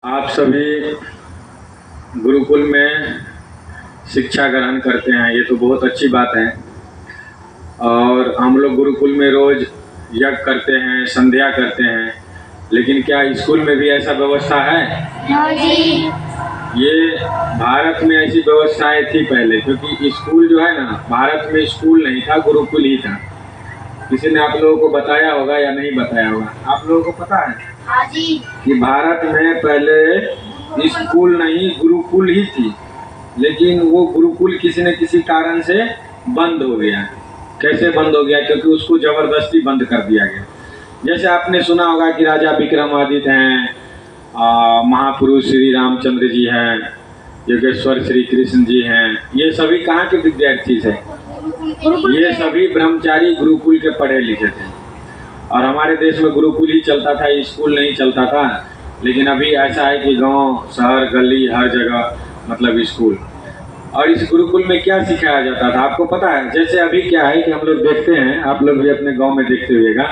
आप सभी गुरुकुल में शिक्षा ग्रहण करते हैं, ये तो बहुत अच्छी बात है। और हम लोग गुरुकुल में रोज यज्ञ करते हैं, संध्या करते हैं, लेकिन क्या स्कूल में भी ऐसा व्यवस्था है? जी। ये भारत में ऐसी व्यवस्थाएं थी पहले, क्योंकि स्कूल जो है ना, भारत में स्कूल नहीं था, गुरुकुल ही था। किसी ने आप लोगों को बताया होगा या नहीं बताया होगा? आप लोगों को पता है जी। कि भारत में पहले स्कूल नहीं, गुरुकुल ही थी, लेकिन वो गुरुकुल किसी न किसी कारण से बंद हो गया। कैसे बंद हो गया? क्योंकि उसको जबरदस्ती बंद कर दिया गया। जैसे आपने सुना होगा कि राजा विक्रमादित्य हैं, महापुरुष श्री रामचंद्र जी हैं, योगेश्वर श्री कृष्ण जी हैं, ये सभी कहाँ के विद्यार्थी थे? ये सभी ब्रह्मचारी गुरुकुल के पढ़े लिखे थे। और हमारे देश में गुरुकुल ही चलता था, स्कूल नहीं चलता था। लेकिन अभी ऐसा है कि गांव, शहर, गली, हर जगह मतलब स्कूल। और इस गुरुकुल में क्या सिखाया जाता था आपको पता है? जैसे अभी क्या है कि हम लोग देखते हैं, आप लोग भी अपने गांव में देखते हुएगा,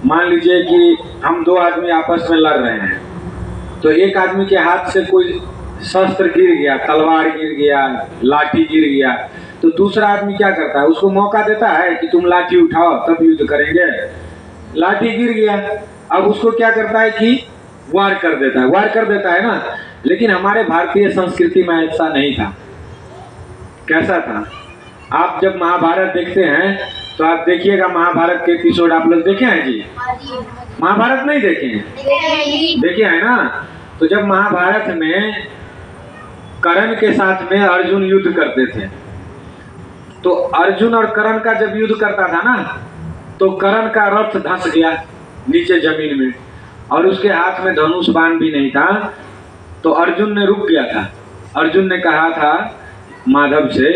मान लीजिए कि हम दो आदमी आपस में लड़ रहे हैं, तो एक आदमी के हाथ से कोई शस्त्र गिर गया, तलवार गिर गया, लाठी गिर गया, तो दूसरा आदमी क्या करता है? उसको मौका देता है कि तुम लाठी उठाओ तब युद्ध करेंगे। लाठी गिर गया, अब उसको क्या करता है कि वार कर देता है, वार कर देता है ना। लेकिन हमारे भारतीय संस्कृति में ऐसा नहीं था। कैसा था? आप जब महाभारत देखते हैं तो आप देखिएगा, महाभारत के एपिसोड आप लोग देखे हैं जी? महाभारत नहीं देखे हैं? देखे हैं ना। तो जब महाभारत में कर्ण के साथ में अर्जुन युद्ध करते थे, तो अर्जुन और कर्ण का जब युद्ध करता था ना, तो कर्ण का रथ धंस गया नीचे जमीन में, और उसके हाथ में धनुष बाण भी नहीं था। तो अर्जुन ने रुक गया था। अर्जुन ने कहा था माधव से,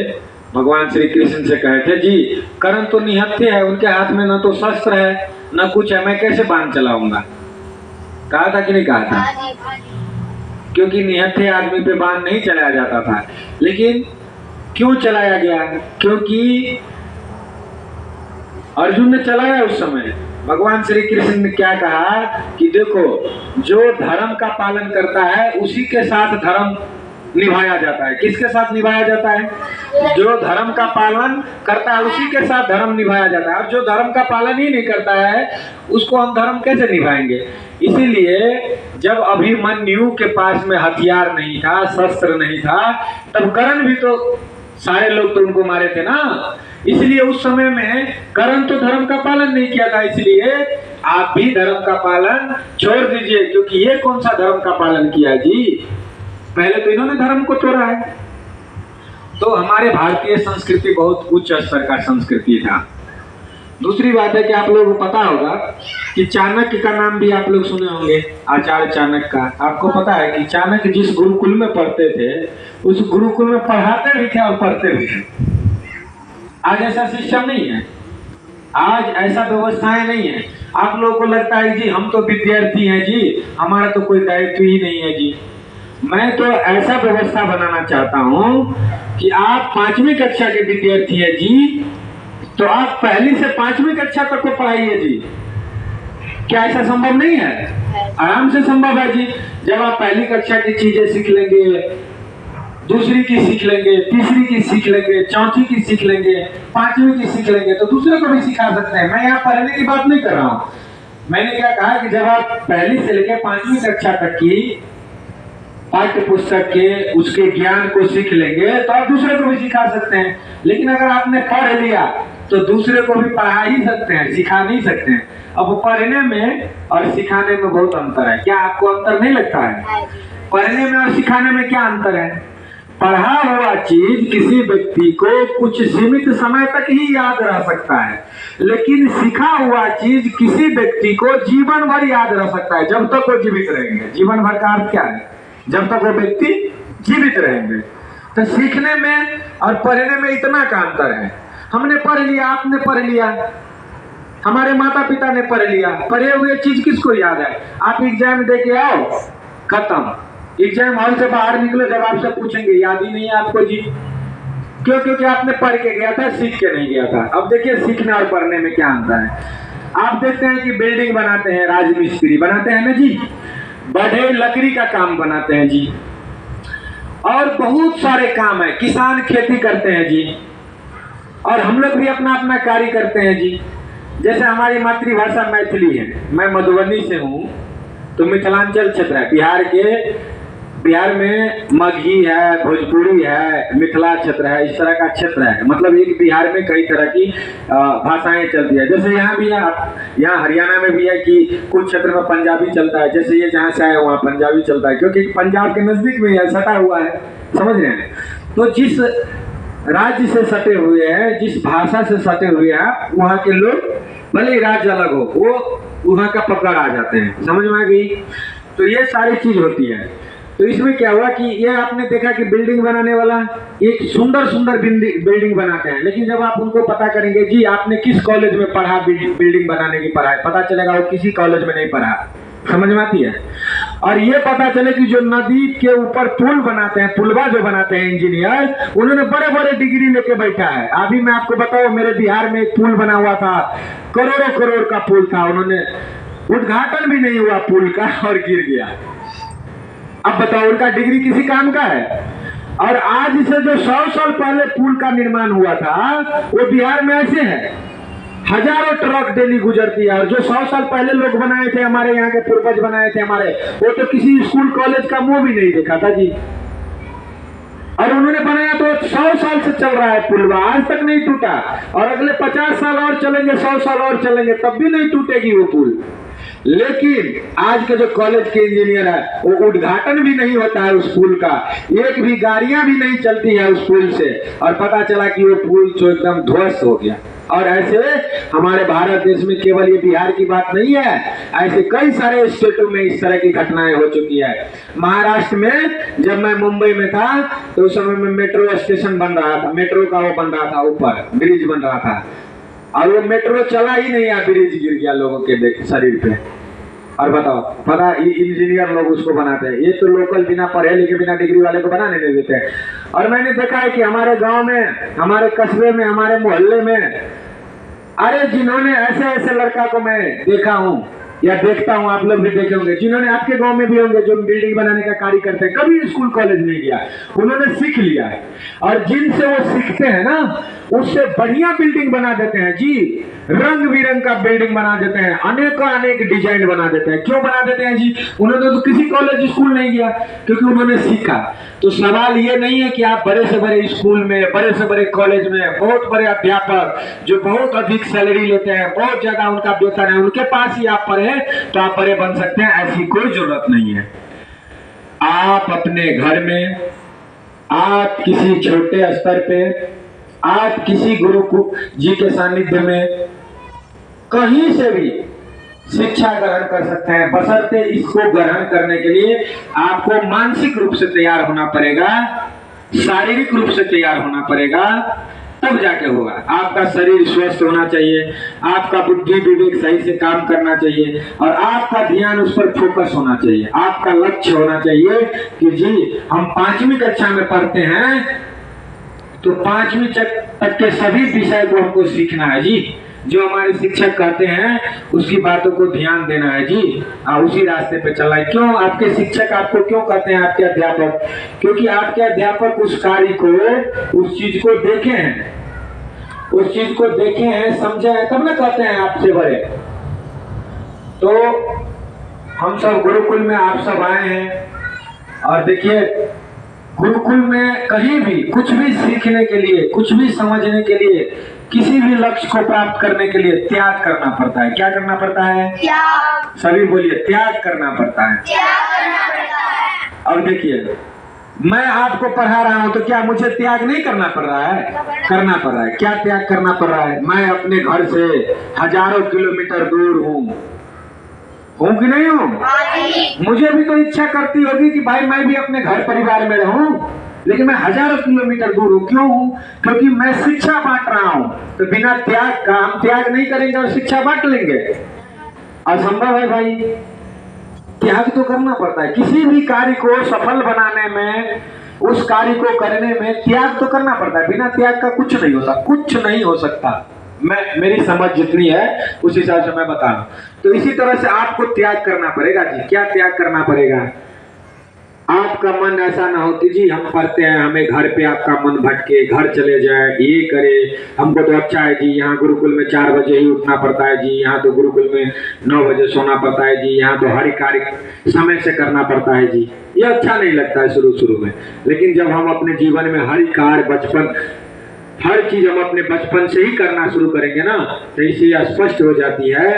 भगवान श्री कृष्ण से कहे थे, जी कर्ण तो निहत्थे है, उनके हाथ में न तो शस्त्र है न कुछ है, मैं कैसे बाण चलाऊंगा? कहा था कि नहीं कहा था? क्योंकि निहत्थे आदमी पे बाण नहीं चलाया जाता था। लेकिन क्यों चलाया गया? क्योंकि अर्जुन ने चलाया उस समय। भगवान श्री कृष्ण ने क्या कहा कि देखो, जो धर्म का पालन करता है उसी के साथ धर्म निभाया जाता है। किसके साथ निभाया जाता है? जो धर्म का पालन करता है उसी के साथ धर्म निभाया जाता है। और जो धर्म का पालन ही नहीं करता है, उसको हम धर्म कैसे निभाएंगे? इसीलिए जब अभिमन्यु के पास में हथियार नहीं था, शस्त्र नहीं था, तब कर्ण भी तो, सारे लोग तो उनको मारे थे ना। इसलिए उस समय में कर्ण तो धर्म का पालन नहीं किया था। इसलिए आप भी धर्म का पालन छोड़ दीजिए, क्योंकि ये कौन सा धर्म का पालन किया जी? पहले तो इन्होंने धर्म को तोड़ा है। तो हमारे भारतीय संस्कृति बहुत उच्च स्तर का संस्कृति था। दूसरी बात है कि आप लोगों को पता होगा कि चाणक्य का नाम भी आप लोग सुने होंगे, आचार्य चाणक्य का। आपको पता है कि चाणक्य जिस गुरुकुल में पढ़ते थे, उस गुरुकुल में पढ़ाते भी थे और पढ़ते भी थे। आज ऐसा सिस्टम नहीं है, आज ऐसा व्यवस्थाएं नहीं है। आप लोगों को लगता है जी हम तो विद्यार्थी हैं जी, हमारा तो कोई दायित्व ही नहीं है जी। मैं तो ऐसा व्यवस्था बनाना चाहता हूँ कि आप 5वीं कक्षा के विद्यार्थी हैं जी, तो आप पहली से 5वीं कक्षा तक को पढ़ाइए जी। क्या ऐसा संभव नहीं है? आराम से संभव है जी। जब आप पहली कक्षा की चीजें सीख लेंगे, दूसरी की सीख लेंगे, तीसरी की सीख लेंगे, चौथी की सीख लेंगे, 5वीं की सीख लेंगे, तो दूसरे को भी सिखा सकते हैं। मैं यहाँ पढ़ने की बात नहीं कर रहा हूँ। मैंने क्या कहा कि जब आप पहली से लेकर 5वीं कक्षा तक की पाठ्य पुस्तक के उसके ज्ञान को सीख लेंगे, तो आप दूसरे को भी सिखा सकते हैं। लेकिन अगर आपने पढ़ लिया तो दूसरे को भी पढ़ा ही सकते हैं, सिखा नहीं सकते हैं। अब पढ़ने में और सिखाने में बहुत अंतर है। क्या आपको अंतर नहीं लगता है? पढ़ने में और सिखाने में क्या अंतर है? पढ़ा हुआ चीज किसी व्यक्ति को कुछ सीमित समय तक ही याद रह सकता है, लेकिन सीखा हुआ चीज किसी व्यक्ति को जीवन भर याद रह सकता है, जब तक वो जीवित रहेंगे। जीवन भर का अर्थ क्या है? जब तक वो व्यक्ति जीवित रहेंगे। तो सीखने में और पढ़ने में इतना का अंतर है। हमने पढ़ लिया, आपने पढ़ लिया, हमारे माता पिता ने पढ़ लिया। पढ़े हुए चीज किसको याद है? आप एग्जाम दे के आओ, खत्म। एग्जाम हॉल से बाहर निकलो, जब आपसे पूछेंगे याद ही नहीं है आपको जी। क्यों? क्योंकि आपने पढ़ के गया था, सीख के नहीं गया था। अब देखिए सीखने और पढ़ने में क्या अंतर है। आप देखते हैं कि बिल्डिंग बनाते हैं, राजमिस्त्री बनाते हैं ना जी। बढ़े लकड़ी का काम बनाते हैं जी, और बहुत सारे काम है। किसान खेती करते हैं जी, और हम लोग भी अपना अपना कार्य करते हैं जी। जैसे हमारी मातृभाषा मैथिली है, मैं मधुबनी से हूँ, तो मिथिलांचल क्षेत्र है बिहार में मगही है, भोजपुरी है, मिथिला क्षेत्र है, इस तरह का क्षेत्र है। मतलब एक बिहार में कई तरह की भाषाएं चलती है। जैसे यहाँ भी है, यहाँ हरियाणा में भी है कि कुछ क्षेत्र में पंजाबी चलता है। जैसे ये जहाँ से आए वहाँ पंजाबी चलता है, क्योंकि पंजाब के नजदीक में है, सटा हुआ है, समझ रहे हैं। तो जिस राज्य से सटे हुए हैं, जिस भाषा से सटे हुए हैं, वहाँ के लोग भले ही राज्य अलग हो, वो वहाँ का पकड़ आ जाते हैं, समझ में आ गई। तो ये सारी चीज होती है। तो इसमें क्या हुआ कि ये आपने देखा कि बिल्डिंग बनाने वाला एक सुंदर सुंदर बिल्डिंग बनाते हैं, लेकिन जब आप उनको पता करेंगे जी आपने किस कॉलेज में पढ़ा बिल्डिंग बनाने की पढ़ाई, पता चलेगा वो किसी कॉलेज में नहीं पढ़ा, समझ में आती है। और ये पता चले कि जो नदी के ऊपर पुल बनाते हैं, पुलवा जो बनाते हैं इंजीनियर, उन्होंने बड़े बड़े डिग्री लेके बैठा है। अभी मैं आपको बताऊं, मेरे बिहार में एक पुल बना हुआ था, करोड़ों करोड़ का पुल था, उन्होंने उद्घाटन भी नहीं हुआ पुल का और गिर गया। अब बताओ उनका डिग्री किसी काम का है। और आज से जो 100 साल पहले पुल का निर्माण हुआ था, वो बिहार में ऐसे है, हजारों ट्रक डेली गुजरती है। और जो 100 साल पहले लोग बनाए थे, हमारे यहाँ के पूर्वज बनाए थे हमारे, वो तो किसी स्कूल कॉलेज का मुंह भी नहीं देखा था जी। और उन्होंने बनाया तो 100 साल से चल रहा है पुलवा, आज तक नहीं टूटा। और अगले 50 साल और चलेंगे, 100 साल और चलेंगे, तब भी नहीं टूटेगी वो पुल। लेकिन आज के जो कॉलेज के इंजीनियर है, वो उद्घाटन भी नहीं होता है उस पुल का, एक भी गाड़ियां भी नहीं चलती है उस पुल से, और पता चला कि वो पुल तो एकदम ध्वस्त हो गया। और ऐसे हमारे भारत देश में केवल ये बिहार की बात नहीं है, ऐसे कई सारे स्टेटों में इस तरह की घटनाएं हो चुकी है। महाराष्ट्र में जब मैं मुंबई में था, तो उस समय में मेट्रो स्टेशन बन रहा था, मेट्रो का वो बन रहा था, ऊपर ब्रिज बन रहा था, और वो मेट्रो चला ही नहीं, ब्रिज गिर गया लोगों के शरीर पे। और बताओ, पता इंजीनियर लोग उसको बनाते हैं, ये तो लोकल बिना पढ़े लिखे बिना डिग्री वाले को बनाने नहीं देते हैं। और मैंने देखा है कि हमारे गांव में, हमारे कस्बे में, हमारे मोहल्ले में, अरे जिन्होंने ऐसे ऐसे लड़का को मैं देखा हूँ या देखता हूँ, आप लोग भी देखे होंगे, जिन्होंने आपके गांव में भी होंगे, जो बिल्डिंग बनाने का कार्य करते हैं, कभी स्कूल कॉलेज नहीं गया, उन्होंने सीख लिया है। और जिनसे वो सीखते हैं ना, उससे बढ़िया बिल्डिंग बना देते हैं जी, रंग बिरंग का बिल्डिंग बना देते हैं, अनेक डिजाइन बना देते हैं। क्यों बना देते हैं जी? उन्होंने तो किसी कॉलेज स्कूल नहीं गया, क्योंकि उन्होंने सीखा। तो सवाल ये नहीं है कि आप बड़े से बड़े स्कूल में, बड़े से बड़े कॉलेज में, बहुत बड़े अध्यापक जो बहुत अधिक सैलरी लेते हैं, बहुत ज्यादा उनका वेतन है, उनके पास ही आप पढ़े तो आप बड़े बन सकते हैं, ऐसी कोई जरूरत नहीं है। आप अपने घर में, आप किसी छोटे स्तर पे, आप किसी गुरु जी के सानिध्य में कहीं से भी शिक्षा ग्रहण कर सकते हैं, बशर्ते इसको ग्रहण करने के लिए आपको मानसिक रूप से तैयार होना पड़ेगा, शारीरिक रूप से तैयार होना पड़ेगा, तब जाके होगा। आपका शरीर स्वस्थ होना चाहिए, आपका बुद्धि विवेक सही से काम करना चाहिए, और आपका ध्यान उस पर फोकस होना चाहिए। आपका लक्ष्य होना चाहिए कि जी हम 5वीं कक्षा में पढ़ते हैं, तो 5वीं तक के सभी विषय को हमको सीखना है जी। जो हमारे शिक्षक कहते हैं उसकी बातों को ध्यान देना है जी, उसी रास्ते पे चलना है। क्यों आपके शिक्षक आपको क्यों कहते हैं आपके अध्यापक? क्योंकि आपके अध्यापक उस कार्य को, उस चीज को देखे हैं, उस चीज को देखे हैं, समझे हैं, तब ना कहते हैं आपसे बड़े। तो हम सब गुरुकुल में आप सब आए हैं, और देखिए गुरुकुल में कहीं भी कुछ भी सीखने के लिए, कुछ भी समझने के लिए, किसी भी लक्ष्य को प्राप्त करने के लिए त्याग करना पड़ता है। क्या करना पड़ता है? त्याग। सभी बोलिए, त्याग करना पड़ता है। त्याग करना पड़ता है। अब देखिए, मैं आपको पढ़ा रहा हूं, तो क्या मुझे त्याग नहीं करना पड़ रहा है? करना पड़ रहा है। क्या त्याग करना पड़ रहा है? मैं अपने घर से हजारों किलोमीटर दूर हूँ कि नहीं हूँ? मुझे भी तो इच्छा करती होगी कि भाई मैं भी अपने घर परिवार में रहूं, लेकिन मैं हजारों किलोमीटर दूर हूँ। क्यों हूँ? क्योंकि मैं शिक्षा बांट रहा हूँ। तो बिना त्याग का हम त्याग नहीं करेंगे और शिक्षा बांट लेंगे? असंभव है भाई। त्याग तो करना पड़ता है। किसी भी कार्य को सफल बनाने में, उस कार्य को करने में त्याग तो करना पड़ता है। बिना त्याग का कुछ नहीं होता, कुछ नहीं हो सकता। मेरी समझ जितनी है उस हिसाब से मैं बता रहा हूँ। तो इसी तरह से आपको त्याग करना पड़ेगा जी। क्या त्याग करना पड़ेगा? आपका मन ऐसा ना हो कि जी हम पढ़ते हैं, हमें घर पे आपका मन भटके, घर चले जाए, ये करे, हमको तो अच्छा है जी यहाँ गुरुकुल में 4 बजे ही उठना पड़ता है जी, यहाँ तो गुरुकुल में 9 बजे सोना पड़ता है जी, यहाँ तो हर कार्य समय से करना पड़ता है जी। ये अच्छा नहीं लगता है शुरू में, लेकिन जब हम अपने जीवन में हर कार्य हर चीज हम अपने बचपन से ही करना शुरू करेंगे ना, तो इससे यह स्पष्ट हो जाती है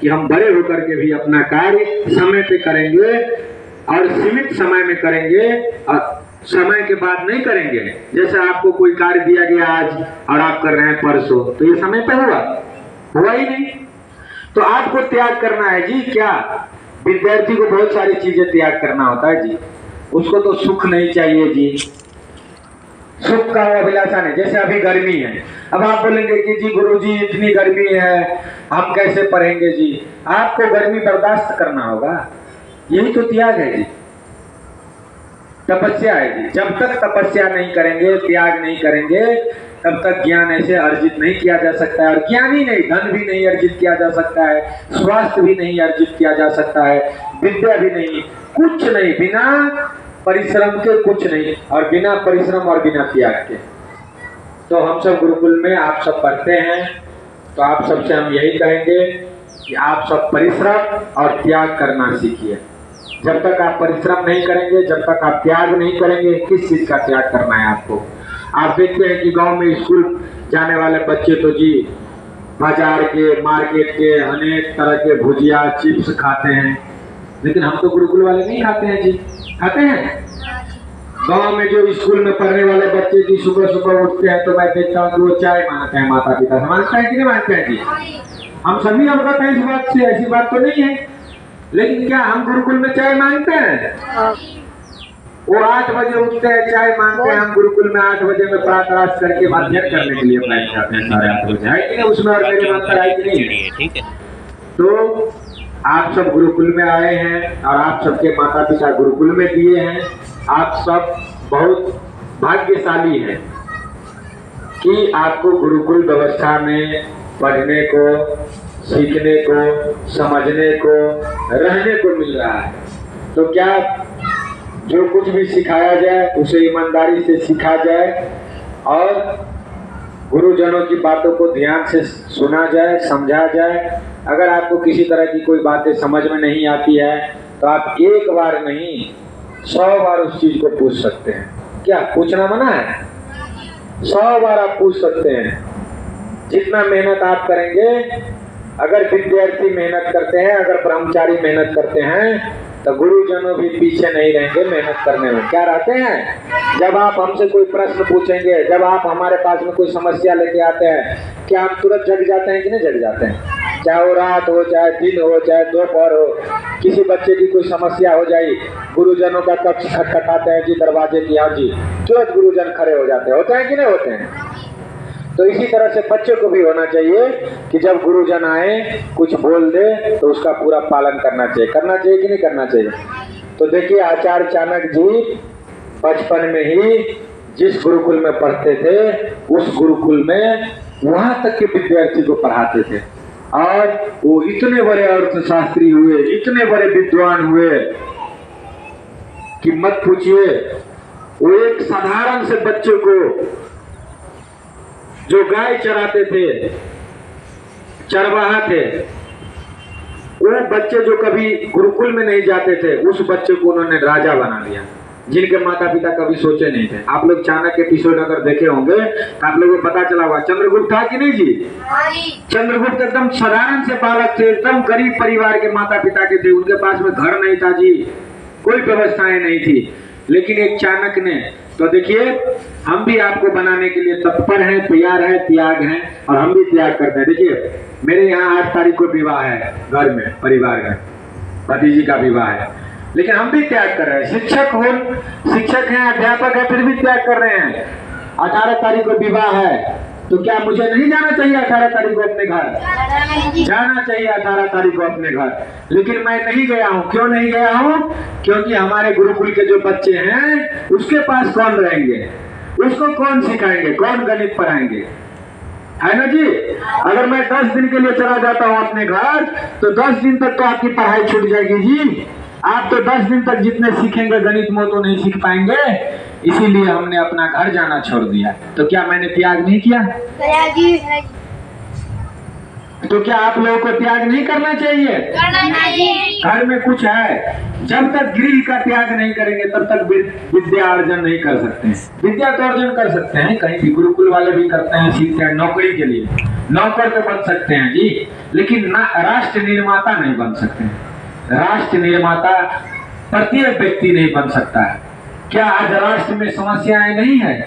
कि हम बड़े होकर के भी अपना कार्य समय पे करेंगे और सीमित समय में करेंगे और समय के बाद नहीं करेंगे। जैसे आपको कोई कार्य दिया गया आज और आप कर रहे हैं परसों, तो ये समय पे हुआ ही नहीं। तो आपको त्याग करना है जी। क्या विद्यार्थी को बहुत सारी चीजें त्याग करना होता है जी। उसको तो सुख नहीं चाहिए जी, सुख का अभिलाषा नहीं। जैसे अभी गर्मी है, अब आप बोलेंगे कि जी गुरुजी इतनी गर्मी है हम कैसे पढ़ेंगे जी। आपको गर्मी बर्दाश्त करना होगा, यही तो त्याग है जी, तपस्या है जी। जब तक तपस्या नहीं करेंगे, त्याग नहीं करेंगे, तब तक ज्ञान ऐसे अर्जित नहीं किया जा सकता है। और ज्ञान ही नहीं, धन भी नहीं अर्जित किया जा सकता है, स्वास्थ्य भी नहीं अर्जित किया जा सकता है, विद्या भी नहीं, कुछ नहीं, बिना परिश्रम के कुछ नहीं, और बिना परिश्रम और बिना त्याग के। तो हम सब गुरुकुल में आप सब पढ़ते हैं, तो आप सबसे हम यही कहेंगे कि आप सब परिश्रम और त्याग करना सीखिए। जब तक आप परिश्रम नहीं करेंगे, जब तक आप त्याग नहीं करेंगे, किस चीज का त्याग करना है आपको? आप देखते हैं कि गांव में स्कूल जाने वाले बच्चे तो जी बाजार के, मार्केट के अनेक तरह के भुजिया चिप्स खाते हैं, लेकिन हम तो गुरुकुल वाले नहीं खाते हैं जी। खाते हैं? गांव में जो स्कूल में पढ़ने वाले बच्चे जी सुबह सुबह उठते हैं तो मैं देखता हूँ कि वो चाय मांगते हैं माता पिता से। मांगते हैं कि नहीं मांगते हैं जी? हम सभी अवगत हैं इस बात से, ऐसी बात तो नहीं है। लेकिन क्या हम गुरुकुल में चाय मांगते हैं? वो 8 बजे उठते हैं, चाय मांगते हैं। हम गुरुकुल में 8 बजे में प्रातराश करके अध्ययन करने के लिए बैठ जाते हैं 8:30 बजे। है कि नहीं? उसमें और मेरे मंत्र है कि नहीं? ठीक है। तो आप सब गुरुकुल में आए हैं और आप सबके माता पिता गुरुकुल में दिए हैं। आप सब बहुत भाग्यशाली हैं कि आपको गुरुकुल व्यवस्था में पढ़ने को, सीखने को, समझने को, रहने को मिल रहा है। तो क्या जो कुछ भी सिखाया जाए उसे ईमानदारी से सीखा जाए और गुरुजनों की बातों को ध्यान से सुना जाए, समझा जाए। अगर आपको किसी तरह की कोई बातें समझ में नहीं आती है तो आप एक बार नहीं 100 बार उस चीज को पूछ सकते हैं। क्या पूछना मना है? 100 बार आप पूछ सकते हैं। जितना मेहनत आप करेंगे, अगर विद्यार्थी मेहनत करते हैं, अगर ब्रह्मचारी मेहनत करते हैं, तो गुरुजनों भी पीछे नहीं रहेंगे मेहनत करने में। क्या रहते हैं? जब आप हमसे कोई प्रश्न पूछेंगे, जब आप हमारे पास में कोई समस्या लेके आते हैं, क्या हम तुरंत जग जाते हैं कि नहीं जग जाते हैं? चाहे वो रात हो, चाहे दिन हो, चाहे दोपहर हो, किसी बच्चे की कोई समस्या हो जाए, गुरुजनों का कक्ष खटखटाते हैं जी दरवाजे की, हाँ जी, तुरंत गुरुजन खड़े हो जाते हैं। होते हैं कि नहीं होते हैं? तो इसी तरह से बच्चों को भी होना चाहिए कि जब गुरुजन आए कुछ बोल दे तो उसका पूरा पालन करना चाहिए। करना चाहिए कि नहीं करना चाहिए? तो देखिए आचार्य चाणक्य जी बचपन में ही जिस गुरुकुल में पढ़ते थे, उस गुरुकुल में वहां तक के विद्यार्थी को पढ़ाते थे और वो इतने बड़े अर्थशास्त्री हुए, इतने बड़े विद्वान हुए कि मत पूछिए। वो एक साधारण से बच्चे को जो गाय चराते थे, चरवाहा थे, वो बच्चे जो कभी गुरुकुल में नहीं जाते थे, उस बच्चे को उन्होंने राजा बना दिया, जिनके माता पिता कभी सोचे नहीं थे। आप लोग चाणक्य एपिसोड अगर देखे होंगे तो आप लोगों को पता चला हुआ चंद्रगुप्त था कि नहीं जी? चंद्रगुप्त एकदम साधारण से बालक थे, एकदम गरीब परिवार के माता पिता के थे, उनके पास में घर नहीं था जी, कोई व्यवस्थाएं नहीं थी। लेकिन एक चाणक्य ने, तो देखिए हम भी आपको बनाने के लिए तत्पर हैं, तैयार हैं, त्याग हैं, और हम भी त्याग करते हैं। देखिए मेरे यहाँ 8 तारीख को विवाह है, घर में परिवार में भतीजी का विवाह है, लेकिन हम भी त्याग कर रहे हैं। शिक्षक हैं, अध्यापक है, फिर भी त्याग कर रहे हैं। 18 तारीख को विवाह है, तो क्या मुझे नहीं जाना चाहिए 18 तारीख को अपने घर? जाना चाहिए 18 तारीख को अपने घर, लेकिन मैं नहीं गया हूँ। क्यों नहीं गया हूँ? क्योंकि हमारे गुरुकुल के जो बच्चे हैं उसके पास कौन रहेंगे, उसको कौन सिखाएंगे, कौन गणित पढ़ाएंगे? है ना जी। अगर मैं 10 दिन के लिए चला जाता हूँ अपने घर, तो 10 दिन तक तो आपकी पढ़ाई छूट जाएगी जी। आप तो 10 दिन तक जितने सीखेंगे गणित में तो नहीं सीख पाएंगे, इसीलिए हमने अपना घर जाना छोड़ दिया। तो क्या मैंने त्याग नहीं किया? तो क्या आप लोगों को त्याग नहीं करना चाहिए? घर में कुछ है, जब तक गृह का त्याग नहीं करेंगे तब तक विद्या अर्जन नहीं कर सकते। विद्या तो अर्जन कर सकते हैं, कहीं भी गुरुकुल वाले भी करते हैं, सीखते हैं नौकरी के लिए, नौकर तो बन सकते हैं जी, लेकिन राष्ट्र निर्माता नहीं बन सकते। राष्ट्र निर्माता प्रत्येक व्यक्ति नहीं बन सकता है। क्या आज राष्ट्र में समस्याएं नहीं है?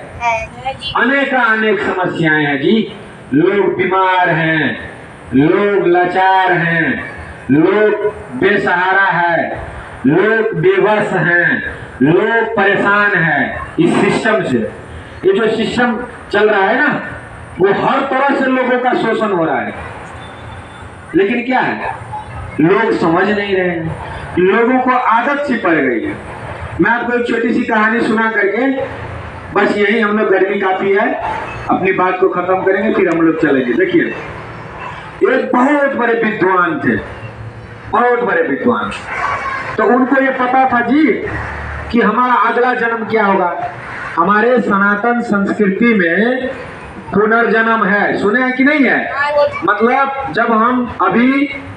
अनेक समस्याएं हैं जी। लोग बीमार हैं, लोग लाचार हैं, लोग बेसहारा है, लोग बेबस हैं, लोग परेशान हैं इस सिस्टम से। ये जो सिस्टम चल रहा है ना, वो हर तरह से लोगों का शोषण हो रहा है, लेकिन क्या है, लोग समझ नहीं रहे हैं, लोगों को आदत सी पड़ गई है। मैं आपको एक छोटी सी कहानी सुना करके बस यही, हम लोग गर्मी काफी है, अपनी बात को खत्म करेंगे, फिर हम लोग चलेंगे। देखिए, एक बहुत बड़े विद्वान थे, बहुत बड़े विद्वान। तो उनको ये पता था जी कि हमारा अगला जन्म क्या होगा। हमारे सनातन संस्कृति में पुनर्जन्म है, सुने हैं कि नहीं है? मतलब जब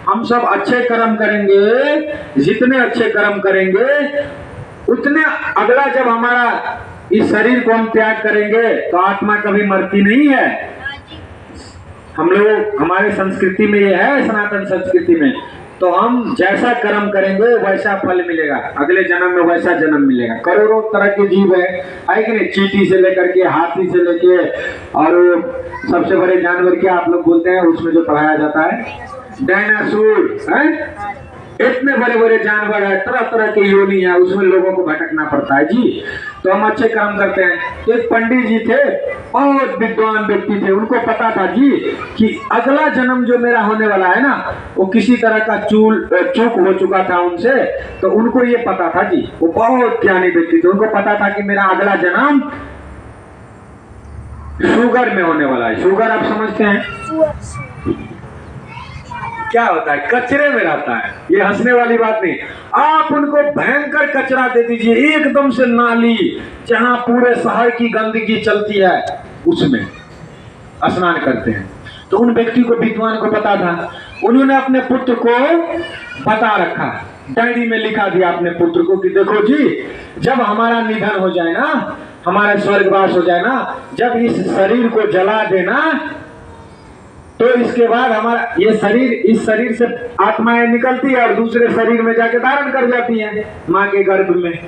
हम सब अच्छे कर्म करेंगे, जितने अच्छे कर्म करेंगे उतने अगला, जब हमारा इस शरीर को हम त्याग करेंगे तो आत्मा कभी मरती नहीं है। हम लोग, हमारे संस्कृति में ये है, सनातन संस्कृति में, तो हम जैसा कर्म करेंगे वैसा फल मिलेगा, अगले जन्म में वैसा जन्म मिलेगा। करोड़ों तरह के जीव है कि नहीं, चींटी से लेकर के, हाथी से लेके, और सबसे बड़े जानवर क्या आप लोग बोलते हैं उसमें जो पढ़ाया जाता है, डायनासोर है। इतने बड़े बड़े जानवर है, तरह तरह के योनि है, उसमें लोगों को भटकना पड़ता है जी। तो हम अच्छे काम करते हैं। तो एक पंडित जी थे, बहुत विद्वान व्यक्ति थे, उनको पता था जी कि अगला जन्म जो मेरा होने वाला है ना, वो किसी तरह का चूक हो चुका था उनसे, तो उनको ये पता था जी, वो बहुत ज्ञानी व्यक्ति थे, उनको पता था कि मेरा अगला जन्म शुगर में होने वाला है। शुगर आप समझते हैं क्या होता है? कचरे में रहता है। ये हंसने वाली बात नहीं, आप उनको भयंकर कचरा दे दीजिए, एकदम से नाली जहां पूरे शहर की गंदगी चलती है उसमें स्नान करते हैं। तो उन व्यक्ति को, विद्वान को पता था, उन्होंने अपने पुत्र को बता रखा, डायरी में लिखा दिया अपने पुत्र को कि देखो जी, जब हमारा निधन हो जाए ना, हमारा स्वर्गवास हो जाए ना, जब इस शरीर को जला देना, तो इसके बाद हमारा ये शरीर, इस शरीर से आत्माएं निकलती है और दूसरे शरीर में जाके धारण कर जाती है माँ के गर्भ में।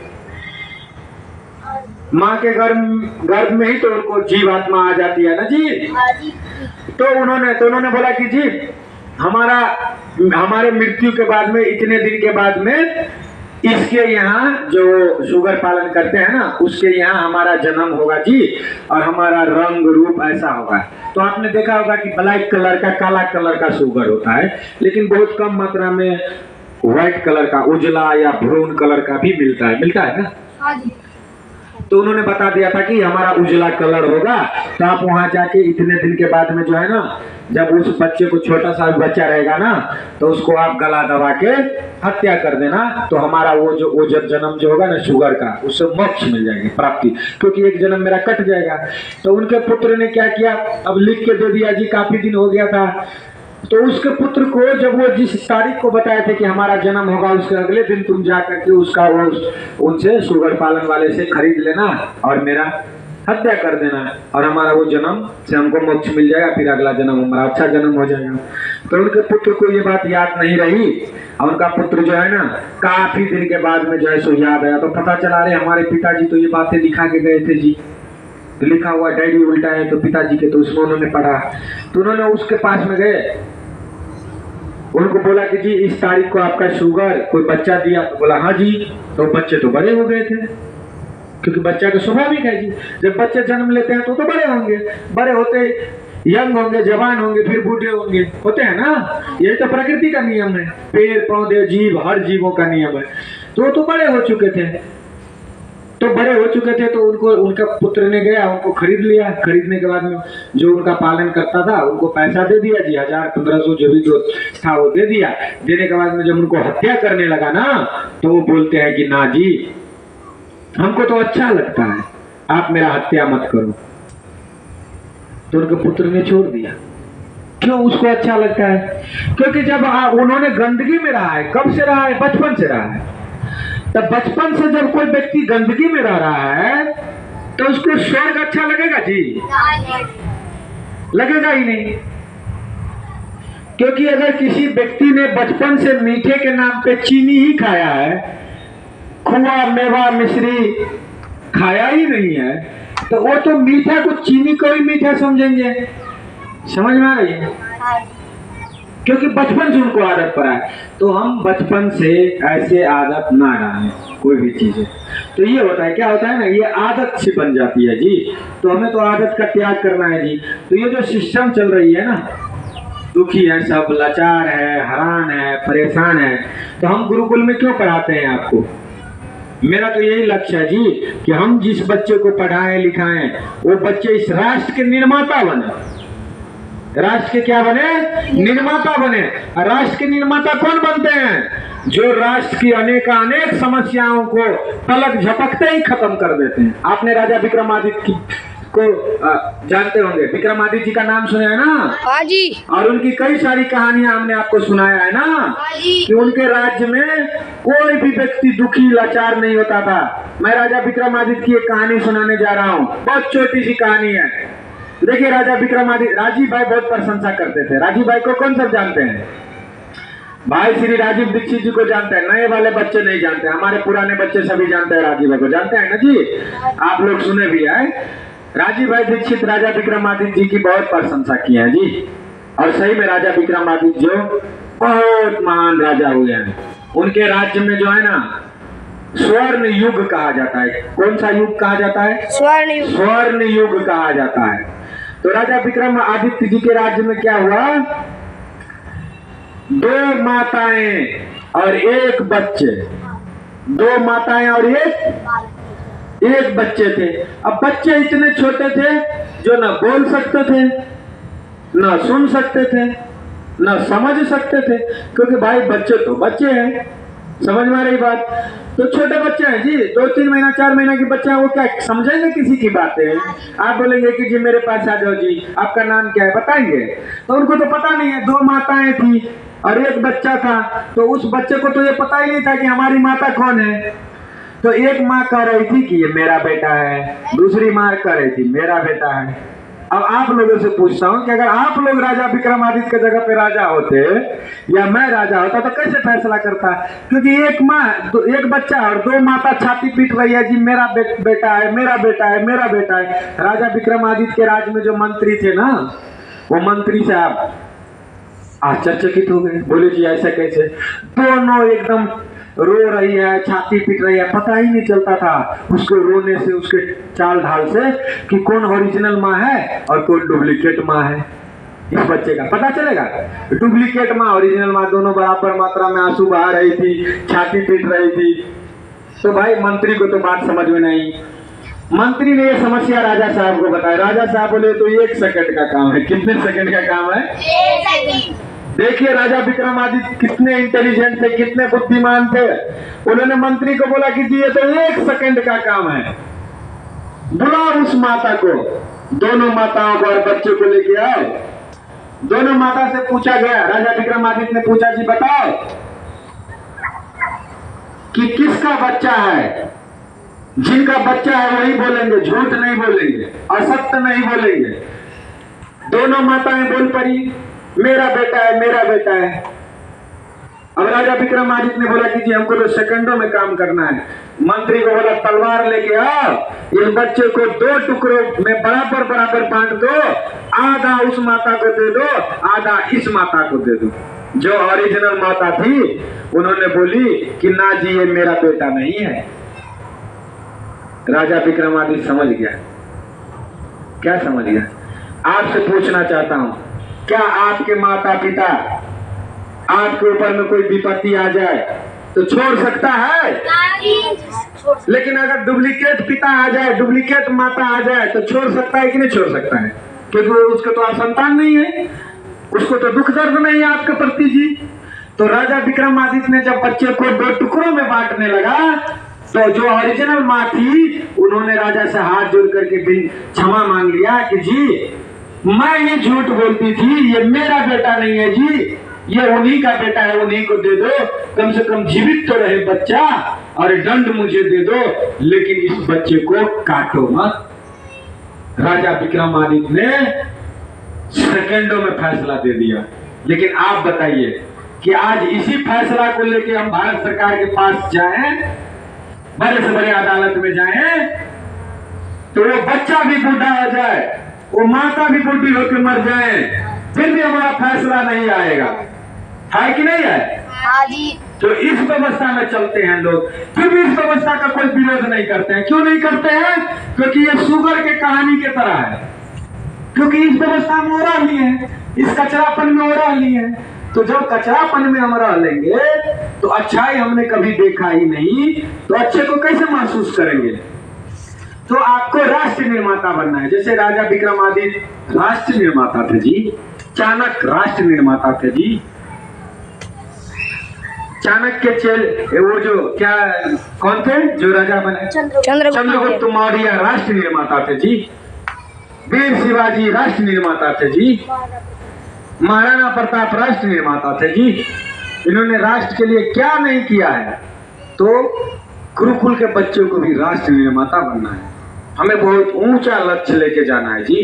माँ के गर्भ में ही तो उनको जीवात्मा आ जाती है ना जी। तो उन्होंने बोला कि जी, हमारे मृत्यु के बाद में, इतने दिन के बाद में, इसके यहाँ जो शुगर पालन करते हैं ना, उसके यहाँ हमारा जन्म होगा जी, और हमारा रंग रूप ऐसा होगा। तो आपने देखा होगा कि ब्लैक कलर का, काला कलर का शुगर होता है, लेकिन बहुत कम मात्रा में व्हाइट कलर का, उजला या ब्राउन कलर का भी मिलता है ना। तो उन्होंने बता दिया था कि हमारा उजला कलर होगा, तो आप वहां जाके इतने दिन के बाद में जो है ना, जब उस बच्चे को, छोटा सा बच्चा रहेगा ना, तो उसको आप गला दबा के हत्या कर देना, तो हमारा वो जन्म जो होगा ना शुगर का, उससे मोक्ष मिल जाएगी, प्राप्ति, क्योंकि एक जन्म मेरा कट जाएगा। तो उनके पुत्र ने क्या किया, अब लिख के दे दिया जी, काफी दिन हो गया था। तो उसके पुत्र को जब वो जिस तारीख को बताए थे कि हमारा जन्म होगा, उसके अगले दिन तुम जाकर के उसका उनसे शुगर पालन वाले से खरीद लेना और मेरा हत्या कर देना, और हमारा वो जन्म से हमको मोक्ष मिल जाएगा, फिर अगला जन्म हमारा अच्छा जन्म हो जाएगा। तो उनके पुत्र को ये बात याद नहीं रही, और उनका पुत्र जो है ना, काफी दिन के बाद में जो है सो याद आया। तो पता चला, रहे हमारे पिताजी तो ये बातें लिखा के गए थे जी, लिखा हुआ डायरी उल्टा है तो पिताजी के, तो उसमें उन्होंने पढ़ा। तो उन्होंने उसके पास में गए, उनको बोला कि जी इस तारीख को आपका शुगर कोई बच्चा दिया, तो बोला हाँ जी। तो बच्चे तो बड़े हो गए थे, क्योंकि बच्चा का स्वाभाविक है जी, जब बच्चे जन्म लेते हैं तो बड़े होंगे, बड़े होते यंग होंगे, जवान होंगे, फिर बूढ़े होंगे, होते हैं ना, यही तो प्रकृति का नियम है, पेड़ पौधे जीव, हर जीवों का नियम है। तो बड़े हो चुके थे। तो बड़े हो चुके थे, तो उनको उनका पुत्र ने गया, उनको खरीद लिया। खरीदने के बाद में जो उनका पालन करता था उनको पैसा दे दिया जी, 1000-1500 जो भी जो था वो दे दिया। देने के बाद में जब उनको हत्या करने लगा ना, तो वो बोलते हैं कि ना जी, हमको तो अच्छा लगता है, आप मेरा हत्या मत करो। तो उनके पुत्र ने छोड़ दिया। क्यों उसको अच्छा लगता है? क्योंकि जब उन्होंने गंदगी में रहा है, कब से रहा है? बचपन से रहा है। तब बचपन से जब कोई व्यक्ति गंदगी में रह रहा है तो उसको स्वर्ग अच्छा लगेगा जी? लगेगा ही नहीं। क्योंकि अगर किसी व्यक्ति ने बचपन से मीठे के नाम पे चीनी ही खाया है, खुआ मेवा मिश्री खाया ही नहीं है, तो वो तो मीठा को चीनी को ही मीठा समझेंगे। समझ में आ रही है? क्योंकि बचपन से उनको आदत पड़ा है। तो हम बचपन से ऐसे आदत ना डालें कोई भी चीज है। तो ये होता है, क्या होता है ना, ये आदत सी बन जाती है जी। तो हमें तो आदत का त्याग करना है जी। तो ये जो सिस्टम चल रही है ना, दुखी है सब, लाचार है, हैरान है, परेशान है, तो हम गुरुकुल में क्यों पढ़ाते हैं आपको? मेरा तो यही लक्ष्य है जी कि हम जिस बच्चे को पढ़ाएं लिखाएं, वो बच्चे इस राष्ट्र के निर्माता बने। राष्ट्र के क्या बने? निर्माता बने। राष्ट्र के निर्माता कौन बनते हैं? जो राष्ट्र की अनेक समस्याओं को पलक झपकते ही खत्म कर देते हैं। आपने राजा विक्रमादित्य को जानते होंगे, विक्रमादित्य जी का नाम सुना है ना? हाँ जी। और उनकी कई सारी कहानियां हमने आपको सुनाया है ना? हाँ जी। कि उनके राज्य में कोई भी व्यक्ति दुखी लाचार नहीं होता था। मैं राजा विक्रमादित्य की एक कहानी सुनाने जा रहा हूँ, बहुत छोटी सी कहानी है। देखिए, राजा विक्रमादित्य, राजीव भाई बहुत प्रशंसा करते थे। राजीव भाई को कौन सब जानते हैं? भाई श्री राजीव दीक्षित जी को जानते हैं, नए वाले बच्चे नहीं जानते, हमारे पुराने बच्चे सभी जानते हैं। राजीव भाई को जानते हैं ना जी? आप लोग सुने भी है। राजीव भाई दीक्षित राजा विक्रमादित्य जी की बहुत प्रशंसा की है जी। और सही में राजा विक्रमादित्य जो बहुत महान राजा हुए हैं। उनके राज्य में जो है ना, स्वर्ण युग कहा जाता है। कौन सा युग कहा जाता है? स्वर्ण युग। स्वर्ण युग कहा जाता है। तो राजा विक्रमादित्य जी के राज्य में क्या हुआ? 2 माताएं और 1 बच्चे, 2 माताएं और एक बच्चे थे। अब बच्चे इतने छोटे थे जो न बोल सकते थे, न सुन सकते थे, न समझ सकते थे। क्योंकि भाई बच्चे तो बच्चे हैं, समझ में आ रही बात? तो छोटे बच्चे हैं जी, 2-3 महीना 4 महीना के बच्चे हैं, वो क्या समझेंगे किसी की बातें? आप बोलेंगे कि जी मेरे पास आ जाओ जी, आपका नाम क्या है बताएंगे? तो उनको तो पता नहीं है। 2 माताएं थी और 1 बच्चा था। तो उस बच्चे को तो ये पता ही नहीं था कि हमारी माता कौन है। तो एक माँ कह रही थी कि ये मेरा बेटा है, दूसरी माँ कह रही थी मेरा बेटा है। अब आप लोगों से पूछता हूं कि अगर आप लोग राजा विक्रमादित्य के जगह पे राजा होते या मैं राजा होता तो कैसे फैसला करता? क्योंकि एक माँ, 1 बच्चा और 2 माता छाती पीट रही है जी, मेरा बेटा है, मेरा बेटा है, मेरा बेटा है। राजा विक्रमादित्य के राज्य में जो मंत्री थे ना, वो मंत्री से आप आश्चर्यचकित हो गए। बोले जी ऐसा कैसे? दोनों एकदम रो रही है, छाती पीट रही है, पता ही नहीं चलता था उसके रोने से, उसके चाल ढाल से कि कौन ओरिजिनल माँ है और कौन डुप्लीकेट माँ है। इस बच्चे का पता चलेगा? डुप्लीकेट माँ, ओरिजिनल माँ, दोनों बराबर मात्रा में आंसू बहा रही थी, छाती पीट रही थी। तो भाई मंत्री को तो बात समझ में नहीं। मंत्री ने ये समस्या राजा साहब को बताया। राजा साहब बोले तो 1 सेकंड का काम है। कितने सेकंड का काम है? 1 सेकंड। देखिए राजा विक्रमादित्य कितने इंटेलिजेंट थे, कितने बुद्धिमान थे। उन्होंने मंत्री को बोला कि जी ये तो 1 सेकंड का काम है, बुलाओ उस माता को, दोनों माताओं को और बच्चे को लेके आओ। दोनों माता से पूछा गया। राजा विक्रमादित्य ने पूछा जी बताओ कि किसका बच्चा है? जिनका बच्चा है वही बोलेंगे, झूठ नहीं बोलेंगे, असत्य नहीं बोलेंगे। दोनों माताएं बोल पड़ी मेरा बेटा है, मेरा बेटा है। अब राजा विक्रमादित्य ने बोला कि जी हमको तो सेकंडों में काम करना है। मंत्री को बोला तलवार लेके आओ, इस बच्चे को 2 टुकड़ों में बराबर बराबर बांट दो, आधा उस माता को दे दो, आधा इस माता को दे दो। जो ओरिजिनल माता थी उन्होंने बोली कि ना जी ये मेरा बेटा नहीं है। राजा विक्रमादित्य समझ गया। क्या समझ गया? आपसे पूछना चाहता हूं, क्या आपके माता पिता आपके ऊपर में कोई विपत्ति आ जाए तो छोड़ सकता है? लेकिन अगर डुप्लीकेट पिता आ जाए, डुप्लीकेट माता आ जाए तो छोड़ सकता है कि नहीं छोड़ सकता है? क्योंकि उसको तो आप संतान नहीं है, उसको तो दुख दर्द नहीं है आपके प्रति जी। तो राजा विक्रमादित्य ने जब बच्चे को 2 टुकड़ों में बांटने लगा तो जो ओरिजिनल माँ थी उन्होंने राजा से हाथ जोड़ करके क्षमा मांग लिया कि जी मैं ये झूठ बोलती थी, ये मेरा बेटा नहीं है जी, ये उन्हीं का बेटा है, उन्हीं को दे दो, कम से कम जीवित तो रहे बच्चा, और दंड मुझे दे दो, लेकिन इस बच्चे को काटो मत। राजा विक्रमादित्य ने सेकंडों में फैसला दे दिया। लेकिन आप बताइए कि आज इसी फैसला को लेकर हम भारत सरकार के पास जाएं, बड़े से बड़े अदालत में जाएं, तो वो बच्चा भी बूढ़ा हो जाए, वो माता भी बूढ़ी होकर मर जाए, फिर भी हमारा फैसला नहीं आएगा, है कि नहीं है? हाँ जी। तो इस व्यवस्था में चलते हैं लोग, फिर भी इस व्यवस्था का कोई विरोध नहीं करते हैं। क्यों नहीं करते हैं? क्योंकि ये शुगर के कहानी की तरह है, क्योंकि इस व्यवस्था में हो रही है, इस कचरापन में हो रही है। तो जब कचरापन में हम रह लेंगे तो अच्छाई हमने कभी देखा ही नहीं, तो अच्छे को कैसे महसूस करेंगे? तो आपको राष्ट्र निर्माता बनना है। जैसे राजा विक्रमादित्य राष्ट्र निर्माता थे जी, चाणक्य राष्ट्र निर्माता थे जी, चाणक्य के वो जो क्या कौन थे जो राजा बने? चंद्रगुप्त मौर्य राष्ट्र निर्माता थे जी, वीर शिवाजी राष्ट्र निर्माता थे जी, महाराणा प्रताप राष्ट्र निर्माता थे जी। इन्होंने राष्ट्र के लिए क्या नहीं किया है? तो गुरुकुल के बच्चों को भी राष्ट्र निर्माता बनना है, हमें बहुत ऊंचा लक्ष्य लेके जाना है जी।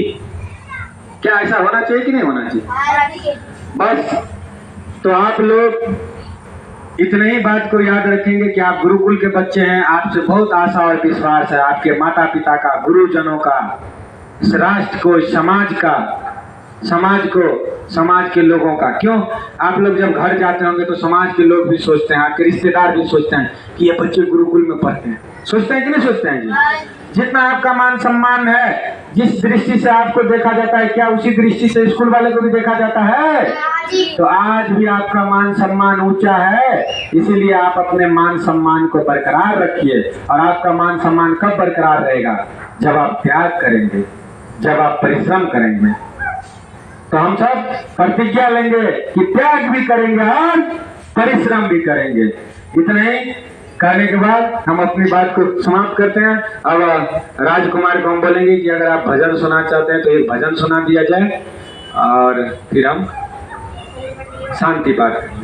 क्या ऐसा होना चाहिए कि नहीं होना चाहिए? बस तो आप लोग इतने ही बात को याद रखेंगे कि आप गुरुकुल के बच्चे हैं, आपसे बहुत आशा और विश्वास है, आपके माता पिता का, गुरुजनों का, इस राष्ट्र को, इस समाज का, समाज के लोगों का। क्यों? आप लोग जब घर जाते होंगे तो समाज के लोग भी सोचते हैं, आपके रिश्तेदार भी सोचते हैं कि ये बच्चे गुरुकुल में पढ़ते हैं। सोचते हैं कि नहीं सोचते हैं जी? जितना आपका मान सम्मान है, जिस दृष्टि से आपको देखा जाता है, क्या उसी दृष्टि से स्कूल वाले को भी देखा जाता है? तो आज भी आपका मान सम्मान ऊंचा है, इसीलिए आप अपने मान सम्मान को बरकरार रखिए। और आपका मान सम्मान कब बरकरार रहेगा? जब आप त्याग करेंगे, जब आप परिश्रम करेंगे। तो हम सब प्रतिज्ञा लेंगे कि त्याग भी करेंगे और परिश्रम भी करेंगे। इतने ही कहने के बाद हम अपनी बात को समाप्त करते हैं। अब राजकुमार को हम बोलेंगे कि अगर आप भजन सुना चाहते हैं तो एक भजन सुना दिया जाए और फिर हम शांति बात करेंगे।